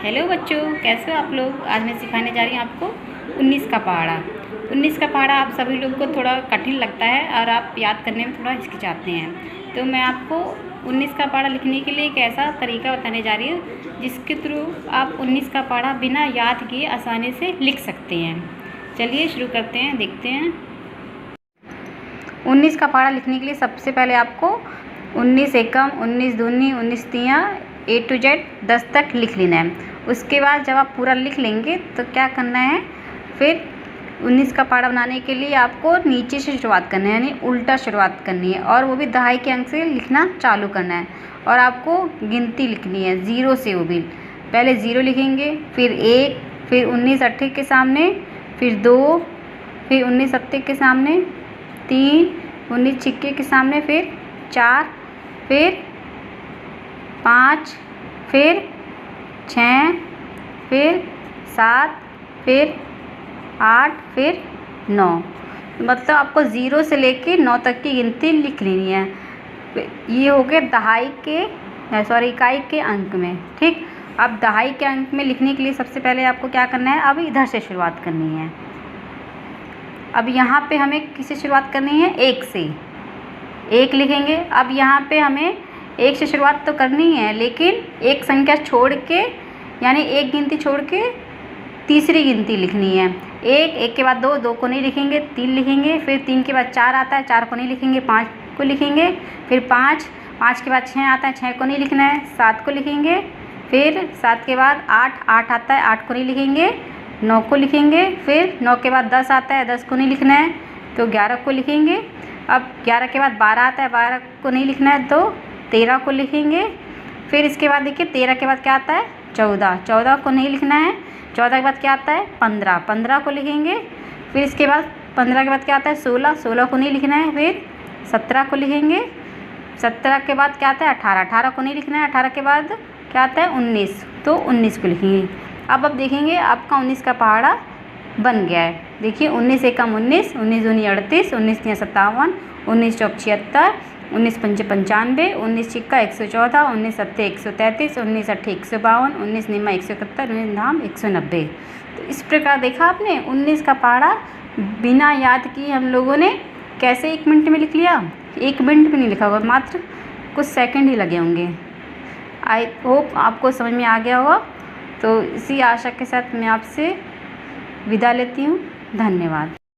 Hello बच्चों, कैसे हो आप लोग। आज मैं सिखाने जा रही हूँ आपको 19 का पहाड़ा। 19 का पहाड़ा आप सभी लोग को थोड़ा कठिन लगता है और आप याद करने में थोड़ा हिचकिचाते हैं। तो मैं आपको 19 का पहाड़ा लिखने के लिए एक ऐसा तरीका बताने जा रही हूँ जिसके थ्रू आप 19 का पहाड़ा बिना याद किए आसानी से लिख सकते हैं। चलिए शुरू करते हैं, देखते हैं। 19 का पहाड़ा लिखने के लिए सबसे पहले आपको 19 एकम, 19 दूनी, 19 तियाँ A to Z 10 तक लिख लेना है। उसके बाद जब आप पूरा लिख लेंगे तो क्या करना है, फिर 19 का पहाड़ा बनाने के लिए आपको नीचे से शुरुआत करना है, यानी उल्टा शुरुआत करनी है और वो भी दहाई के अंक से लिखना चालू करना है। और आपको गिनती लिखनी है ज़ीरो से, वो भी पहले ज़ीरो लिखेंगे, फिर 1, फिर 19 अट्ठे के सामने, फिर 2, फिर 19 सत्ते के सामने, 3, 19 छिक्के के सामने, फिर 4, फिर 5, फिर 6, फिर 7, फिर 8, फिर 9। मतलब आपको 0 से लेके 9 तक की गिनती लिख लेनी है। ये हो गए दहाई के इकाई के अंक में। ठीक, अब दहाई के अंक में लिखने के लिए सबसे पहले आपको क्या करना है, अब इधर से शुरुआत करनी है। अब यहाँ पे हमें किससे शुरुआत करनी है, 1 से। 1 लिखेंगे। अब यहाँ पे हमें 1 से शुरुआत तो करनी है, लेकिन एक संख्या छोड़ के, यानी एक गिनती छोड़ के तीसरी गिनती लिखनी है। 1 के बाद 2, 2 को नहीं लिखेंगे, 3 लिखेंगे, फिर 3 के बाद 4 आता है, 4 को नहीं लिखेंगे, 5 को लिखेंगे, फिर 5, 5 के बाद 6 आता है, 6 को नहीं लिखना है, 7 को लिखेंगे, फिर 7 के बाद 8, 8 आता है, 8 को नहीं लिखेंगे, 9 को लिखेंगे, फिर 9 के बाद 10 आता है, 10 को नहीं लिखना है तो 11 को लिखेंगे। अब 11 के बाद 12 आता है, 12 को नहीं लिखना है तो 13 को लिखेंगे। फिर इसके बाद देखिए 13 के बाद क्या आता है, 14, 14 को नहीं लिखना है। 14 के बाद क्या आता है, 15, 15 को लिखेंगे। फिर इसके बाद 15 के बाद क्या आता है, 16, 16 को नहीं लिखना है। फिर 17 को लिखेंगे। 17 के बाद क्या आता है, 18, 18 को नहीं लिखना है। 18 के बाद क्या आता है, 19, तो 19 को लिखेंगे। अब देखेंगे आपका 19 का पहाड़ा बन गया है। देखिए 19 एकम 19, 19 दूनी 38, 19 तियाँ 57, 19 चौक 76, 19 पंचे 95, 19 छिक्का 114, 19 सत्ते 133, 19 अट्ठे 152, 19 निमा 171, 19 धाम 190। तो इस प्रकार देखा आपने 19 का पहाड़ा बिना याद किए हम लोगों ने कैसे 1 मिनट में लिख लिया। 1 मिनट भी नहीं लिखा होगा, मात्र कुछ सेकंड ही लगे होंगे। आई होप आपको समझ में आ गया होगा। तो इसी आशा के साथ मैं आपसे विदा लेती हूँ। धन्यवाद।